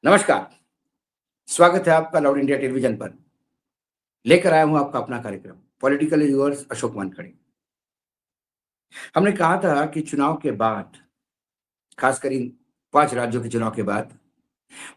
नमस्कार, स्वागत है आपका लाउड इंडिया टेलीविज़न पर। लेकर आया हूँ आपका अपना कार्यक्रम, पॉलिटिकल व्यूअर्स अशोक वानखड़े। हमने कहा था कि चुनाव के बाद, खासकर इन 5 राज्यों के चुनाव के बाद,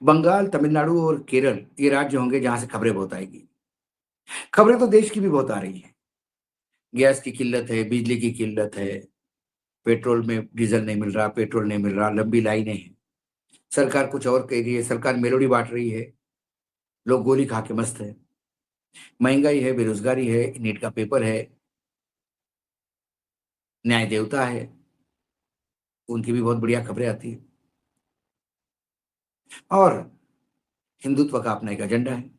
बंगाल, तमिलनाडु और केरल ये राज्य होंगे जहाँ से खबरें बहुत आएगी। खबरें तो देश की भी बहुत आ रही हैं। गैस की किल्लत है, बिजली की किल्लत है, पेट्रोल में डीज़ल नहीं मिल रहा, पेट्रोल नहीं मिल रहा, लंबी लाइनें हैं। सरकार कुछ और कह रही है, सरकार मेलोडी बाँट रही है, लोग गोली खा के मस्त हैं। महँगाई है, बेरोज़गारी है, नीट का पेपर है, न्याय देवता है, उनकी भी बहुत बढ़िया खबरें आती हैं। और हिंदुत्व का अपना एक एजेंडा है।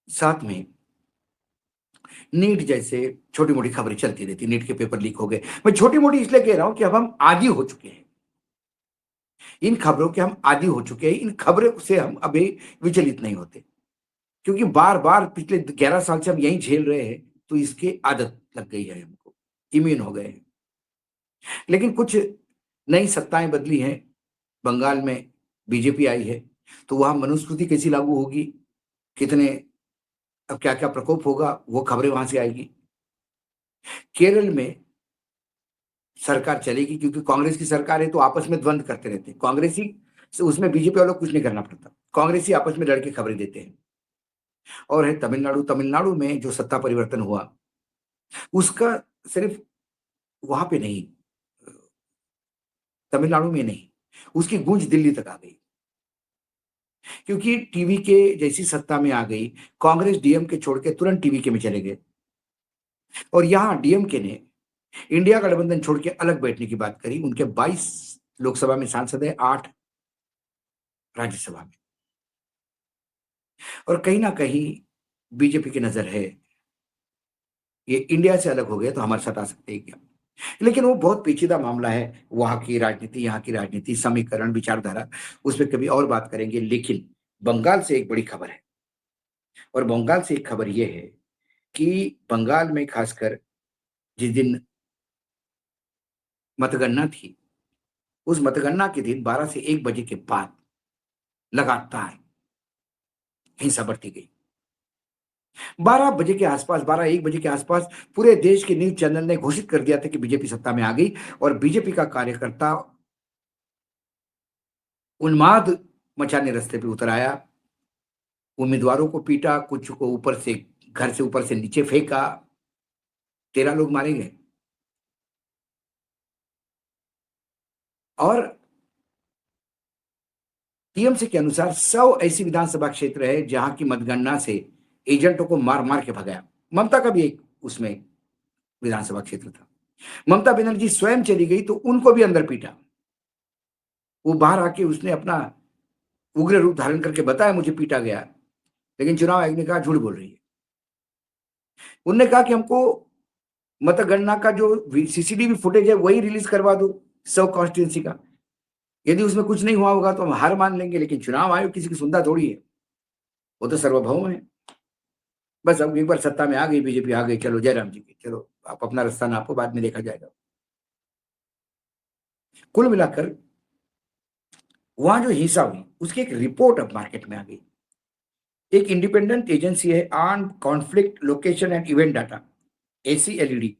साथ में नीट जैसे छोटी-मोटी खबरें चलती रहती हैं, नीट के पेपर लीक हो गए। मैं छोटी-मोटी इसलिए कह रहा हूँ कि अब हम आदी हो चुके हैं। इन खबरों के हम आदी हो चुके हैं, इन खबरों से हम अभी विचलित नहीं होते। क्योंकि बार-बार पिछले 11 साल से हम यही झेल रहे हैं, तो इसकी आदत लग गई है हमको, इम्यून हो गए हैं। लेकिन कुछ नई सत्ताएँ बदली हैं, बंगाल में बीजेपी आई है, तो वहाँ मनुस्मृति कैसी लागू होगी, कितने अब क्या-क्या प्रकोप होगा, वो खबरें वहाँ से आएगी। केरल में सरकार चलेगी क्योंकि कांग्रेस की सरकार है तो आपस में द्वंद करते रहते हैं। कांग्रेसी से उसमें बीजेपी वालों को कुछ नहीं करना पड़ता। कांग्रेसी आपस में लड़ के खबरें देते हैं। और है तमिलनाडु, तमिलनाडु में जो सत्ता परिवर्तन हुआ, उसका सिर्फ वहाँ पे नहीं, तमिलनाडु में नहीं, उसकी गूंज दिल्ली तक आ गई। क्योंकि टीवी के जैसी सत्ता में आ गई, कांग्रेस डीएमके छोड़ के तुरंत टीवीके में चले गए। और यहाँ डीएमके ने इंडिया गठबंधन छोड़ के अलग बैठने की बात करी। उनके 22 लोकसभा में सांसद है, 8 राज्यसभा में। और कहीं न कहीं बीजेपी की नज़र है, ये इंडिया से अलग हो गए तो हमारे साथ आ सकते हैं क्या? लेकिन वो बहुत पेचीदा मामला है, वहाँ की राजनीति, यहाँ की राजनीति, समीकरण, विचारधारा, उसपे कभी और बात करेंगे। लेकिन बंगाल से एक बड़ी खबर है और बंगाल से एक खबर ये है कि बंगाल में खासकर जिस दिन मतगणना थी, उस मतगणना के दिन 12 से 1 बजे के बाद लगातार हिंसा बढ़ती गई। 12 बजे के आसपास, 12-1 बजे के आसपास पूरे देश के न्यूज़ चैनल ने घोषित कर दिया था कि बीजेपी सत्ता में आ गई और बीजेपी का कार्यकर्ता उन्माद मचाने रास्ते पे उतर आया। उम्मीदवारों को पीटा, कुछ को ऊपर से घर से ऊपर से नीचे फेंका, 13 लोग मारे गए। और टीएमसी के अनुसार 100 ऐसी विधानसभा क्षेत्र है जहां की मतगणना से एजेंटों को मार-मार के भगाया। ममता का भी एक उसमें विधानसभा क्षेत्र था। ममता बनर्जी स्वयं चली गई तो उनको भी अंदर पीटा। वो बाहर आके उसने अपना उग्र रूप धारण करके बताया मुझे पीटा गया, लेकिन चुनाव आयोग ने कहा झूठ बोल रही है। उन्होंने कहा कि हमको मतगणना का जो सीसीटीवी फुटेज है वही रिलीज करवा दो, सब कॉन्स्टिट्यूंसी का। यदि उसमें कुछ नहीं हुआ होगा तो हम हार मान लेंगे, लेकिन चुनाव आयोग किसी की सुनता थोड़ी है, वो तो सार्वभौम है। बस अब एक बार सत्ता में आ गई, बीजेपी आ गई, चलो जयराम जी की, चलो आप अपना रास्ता नापो, बाद में देखा जाएगा। कुल मिलाकर वहां जो हिंसा हुई उसकी एक रिपोर्ट अब मार्केट में आ गई। एक इंडिपेंडेंट एजेंसी है armed conflict location and event data, ACLED.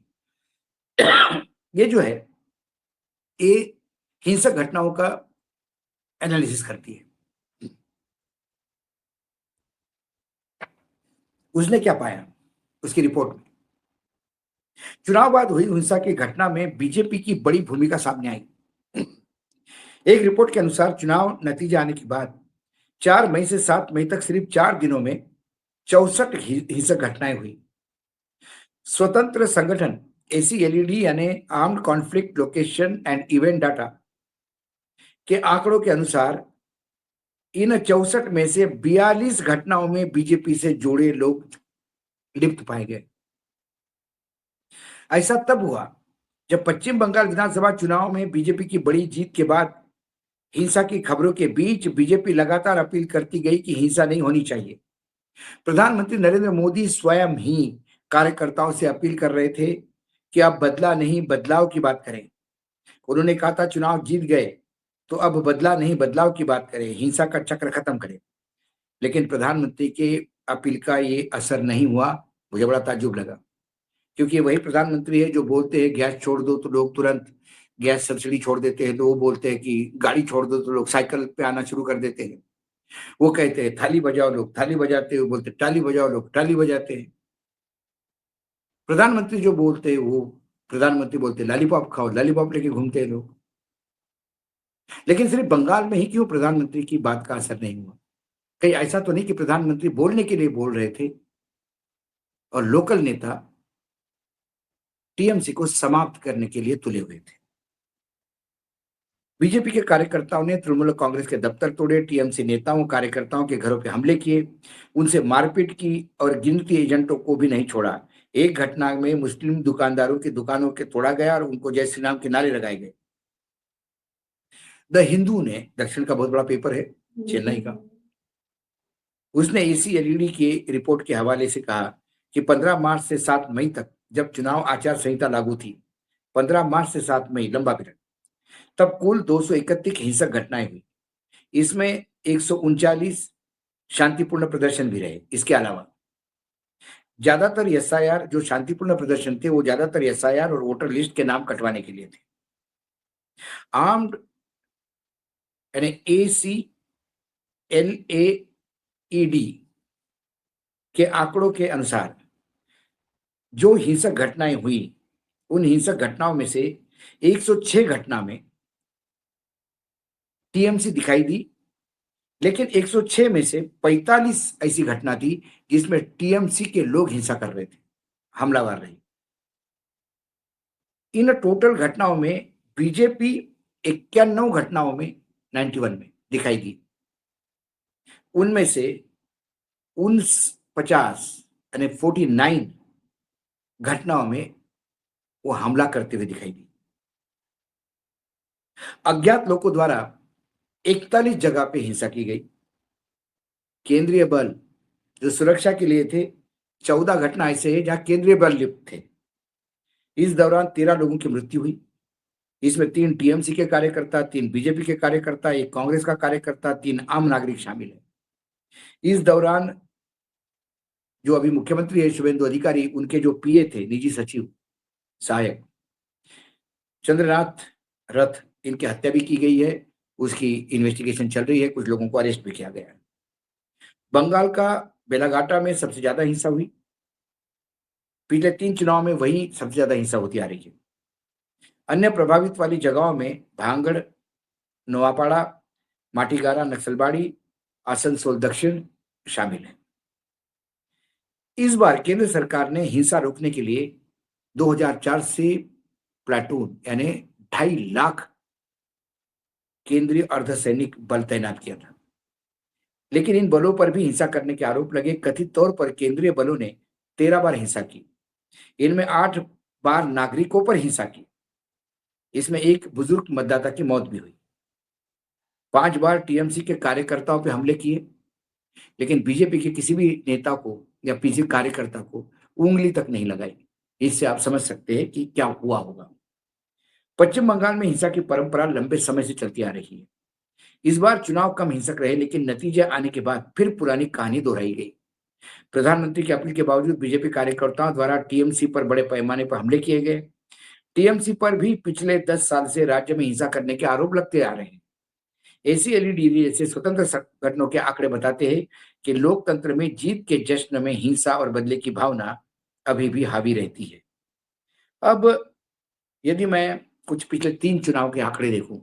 ये जो है, ये हिंसक घटनाओं का एनालिसिस करती है। उसने क्या पाया उसकी रिपोर्ट में? चुनाव बाद हुई हिंसा की घटना में बीजेपी की बड़ी भूमिका सामने आई। एक रिपोर्ट के अनुसार चुनाव नतीजे आने के बाद 4 मई से 7 मई तक सिर्फ 4 दिनों में 64 हिंसक घटनाएं हुई। स्वतंत्र संगठन एसीएलईडी यानी armed conflict location and event data के आंकड़ों के अनुसार इन 64 में से 42 घटनाओं में बीजेपी से जुड़े लोग लिप्त पाए गए। ऐसा तब हुआ जब पश्चिम बंगाल विधानसभा चुनाव में बीजेपी की बड़ी जीत के बाद हिंसा की खबरों के बीच बीजेपी लगातार अपील करती गई कि हिंसा नहीं होनी चाहिए। प्रधानमंत्री नरेंद्र मोदी स्वयं ही कार्यकर्ताओं से अपील कर रहे थे कि आप बदला नहीं बदलाव की बात करें। उन्होंने कहा था चुनाव जीत गए तो अब बदला नहीं बदलाव की बात करें, हिंसा का चक्र खत्म करें। लेकिन प्रधानमंत्री के अपील का ये असर नहीं हुआ, मुझे बड़ा ताज्जुब लगा। क्योंकि वही प्रधानमंत्री है जो बोलते हैं गैस छोड़ दो तो लोग तुरंत गैस सब्सिडी छोड़ देते हैं, तो वो बोलते हैं कि गाड़ी छोड़ दो तो लोग साइकिल पे आना शुरू कर देते हैं। वो कहते हैं थाली बजाओ, लोग थाली बजाते हैं, वो बोलते टाली बजाओ, लोग टाली बजाते हैं। प्रधानमंत्री जो बोलते हैं वो प्रधानमंत्री बोलते हैं लॉलीपॉप खाओ, लॉलीपॉप लेके घूमते हैं लोग। लेकिन सिर्फ बंगाल में ही क्यों प्रधानमंत्री की बात का असर नहीं हुआ? कहीं ऐसा तो नहीं कि प्रधानमंत्री बोलने के लिए बोल रहे थे और लोकल नेता टीएमसी को समाप्त करने के लिए तुले हुए थे? बीजेपी के कार्यकर्ताओं ने तृणमूल कांग्रेस के दफ्तर तोड़े, टीएमसी नेताओं कार्यकर्ताओं के घरों पे हमले किए, उनसे मारपीट की और गिनती एजेंटों को भी नहीं छोड़ा। एक घटना में मुस्लिम दुकानदारों की दुकानों के तोड़ा गया और उनको जय श्री राम के नारे लगाए गए। द हिंदू ने, दक्षिण का बहुत बड़ा पेपर है, चेन्नई का, उसने इसी एलईडी की रिपोर्ट के हवाले से कहा कि 15 मार्च से 7 मई तक, जब चुनाव आचार संहिता लागू थी, 15 मार्च से 7 मई लंबा पीरियड, तब कुल 231 हिंसक घटनाएं हुई। इसमें 139 शांतिपूर्ण प्रदर्शन भी रहे। इसके अलावा ज्यादातर एसआईआर जो शांतिपूर्ण प्रदर्शन थे, वो ज्यादातर एसआईआर और वोटर लिस्ट के नाम कटवाने के लिए थे। आर्म्ड यानी ACLAED के आंकड़ों के अनुसार जो हिंसक घटनाएं हुई, उन हिंसक घटनाओं में से 106 घटना में टीएमसी दिखाई दी, लेकिन 106 में से 45 ऐसी घटना थी जिसमें टीएमसी के लोग हिंसा कर रहे थे, हमलावर रहे। इन टोटल घटनाओं में बीजेपी 91 घटनाओं में 91 में दिखाई दी। उनमें से 49 यानी 49 घटनाओं में वो हमला करते हुए दिखाई दी। अज्ञात लोगों द्वारा 41 जगह पे हिंसा की गई। केंद्रीय बल जो सुरक्षा के लिए थे, 14 घटना ऐसे है जहां केंद्रीय बल लिप्त थे। इस दौरान 13 लोगों की मृत्यु हुई। इसमें 3 टीएमसी के कार्यकर्ता, 3 बीजेपी के कार्यकर्ता, 1 कांग्रेस का कार्यकर्ता, 3 आम नागरिक शामिल है। इस दौरान जो अभी मुख्यमंत्री है शुभेंदु अधिकारी, उनके जो पीए थे, निजी सचिव सहायक चंद्रनाथ रथ, इनकी हत्या भी की गई है। उसकी इन्वेस्टिगेशन चल रही है, कुछ लोगों को अरेस्ट भी किया गया है। बंगाल का बेलाघाटा में सबसे ज्यादा हिंसा हुई। पिछले 3 चुनाव में वही सबसे ज्यादा हिंसा होती आ रही है। अन्य प्रभावित वाली जगहों में भांगड़, नोआपाड़ा, माटीगारा, नक्सलबाड़ी, आसनसोल दक्षिण शामिल है। इस बार केंद्र सरकार ने हिंसा रोकने के लिए 2004 से प्लाटून यानी 2.5 लाख केंद्रीय अर्धसैनिक बल तैनात किया था। लेकिन इन बलों पर भी हिंसा करने के आरोप लगे। कथित तौर पर केंद्रीय बलों ने 13 बार हिंसा की। इनमें 8 बार नागरिकों पर हिंसा की। इसमें एक बुजुर्ग मतदाता की मौत भी हुई। 5 बार टीएमसी के कार्यकर्ताओं पर हमले किए, लेकिन बीजेपी के किसी भी नेता को या किसी कार्यकर्ता को उंगली तक नहीं लगाई। इससे आप समझ सकते हैं कि क्या हुआ होगा। पश्चिम बंगाल में हिंसा की परंपरा लंबे समय से चलती आ रही है। इस बार चुनाव कम हिंसक रहे, लेकिन नतीजे आने के बाद फिर पुरानी कहानी दोहराई गई। प्रधानमंत्री की अपील के बावजूद बीजेपी कार्यकर्ताओं द्वारा टीएमसी पर बड़े पैमाने पर हमले किए गए। टीएमसी पर भी पिछले 10 साल से राज्य में हिंसा करने के आरोप लगते आ रहे हैं। ACLED जैसे स्वतंत्र संगठनों के आंकड़े बताते हैं कि लोकतंत्र में जीत के जश्न में हिंसा और बदले की भावना अभी भी हावी रहती है। अब यदि मैं कुछ पिछले 3 चुनाव के आंकड़े देखूं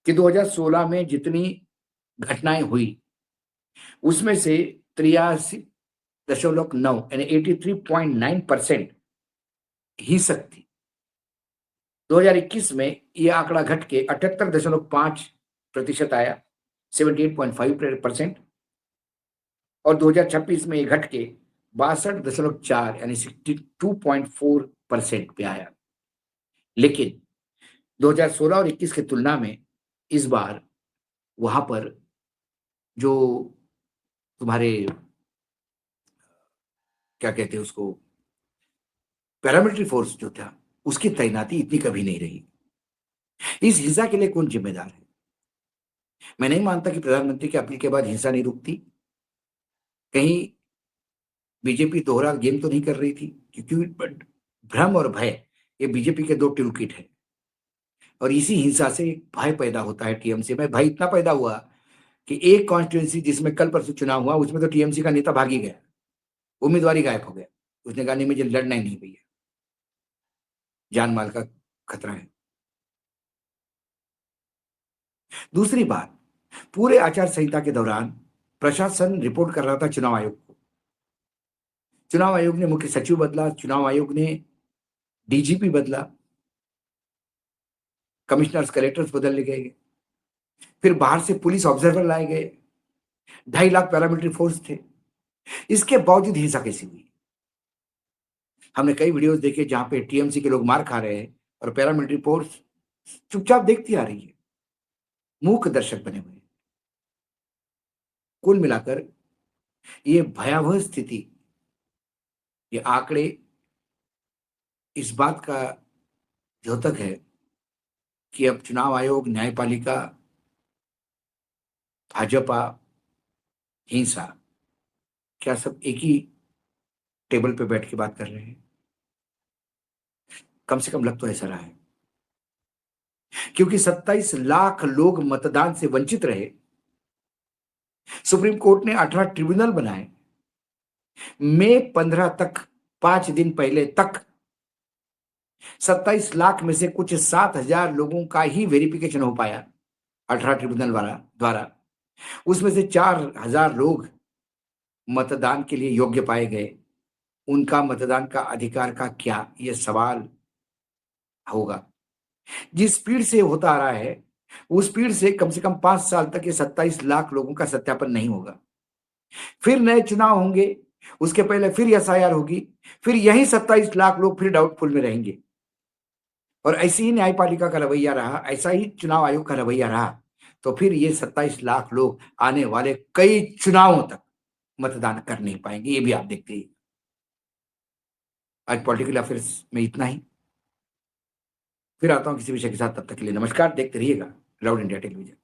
कि 2016 में जितनी घटनाएं हुई, उसमें से 83.9 यानी 83.9% हिंसक थी। 2021 में यह आंकड़ा घट के 78.5% आया, 78.5%, और 2026 में ये घट के 62.4 यानी 62.4% पे आया। लेकिन 2016 और 21 की तुलना में इस बार वहां पर जो तुम्हारे क्या कहते हैं उसको, पैरामिलिट्री फोर्स जो था, उसकी तैनाती इतनी कभी नहीं रही। इस हिंसा के लिए कौन जिम्मेदार है? मैं नहीं मानता कि प्रधानमंत्री की अपील के बाद हिंसा नहीं रुकती। कहीं बीजेपी दोहरा गेम तो नहीं कर रही थी? क्योंकि भ्रम और भय ये बीजेपी के दो टूल किट है, और इसी हिंसा से एक भय पैदा होता है टीएमसी में। भय इतना पैदा हुआ कि एक कॉन्स्टिट्यूंसी जिसमें कल परसों चुनाव हुआ, उसमें तो टीएमसी का नेता भाग ही गया, उम्मीदवार ही गायब हो गया। उसने कहा नहीं, मुझे लड़ना ही नहीं भैया, जान माल का खतरा है। दूसरी बात, पूरे आचार संहिता के दौरान प्रशासन रिपोर्ट कर रहा था चुनाव आयोग को। चुनाव आयोग ने मुख्य सचिव बदला, चुनाव आयोग ने डीजीपी बदला, कमिश्नर्स कलेक्टर्स बदल गए, फिर बाहर से पुलिस ऑब्जर्वर लाए गए, 2.5 लाख पैरामिलिट्री फोर्स थे। इसके बावजूद हिंसा कैसी हुई? हमने कई वीडियोस देखे जहां पे टीएमसी के लोग मार खा रहे हैं और पैरामिलिट्री फोर्स चुपचाप देखती आ रही है, मूक दर्शक बने हुए हैं। कुल मिलाकर ये भयावह स्थिति, ये आंकड़े इस बात का द्योतक है कि अब चुनाव आयोग, न्यायपालिका, भाजपा, हिंसा, क्या सब एक ही टेबल पे बैठ के बात कर रहे हैं? कम से कम लग तो ऐसा रहा है, क्योंकि 27 लाख लोग मतदान से वंचित रहे। सुप्रीम कोर्ट ने 18 ट्रिब्यूनल बनाए। मई 15 तक, 5 दिन पहले तक 27 लाख में से कुछ 7,000 लोगों का ही वेरिफिकेशन हो पाया 18 ट्रिब्यूनल वाला द्वारा। उसमें से 4,000 लोग मतदान के लिए योग्य पाए गए। उनका मतदान का अधिकार का क्या, यह सवाल होगा। जिस स्पीड से होता आ रहा है, उस स्पीड से कम 5 साल तक ये 27 लाख लोगों का सत्यापन नहीं होगा। फिर नए चुनाव होंगे, उसके पहले फिर एसआईआर होगी, फिर यही 27 लाख लोग फिर डाउटफुल में रहेंगे। और ऐसे ही न्यायपालिका का रवैया रहा, ऐसा ही चुनाव आयोग का रवैया रहा, तो फिर ये 27 लाख लोग आने वाले कई चुनावों तक मतदान कर नहीं पाएंगे। ये भी आप देखते ही। आज पॉलिटिकल अफेयर्स में इतना ही। फिर आता हूं किसी विषय के साथ, तब तक के लिए नमस्कार। देखते रहिएगा लाउड इंडिया टेलीविजन।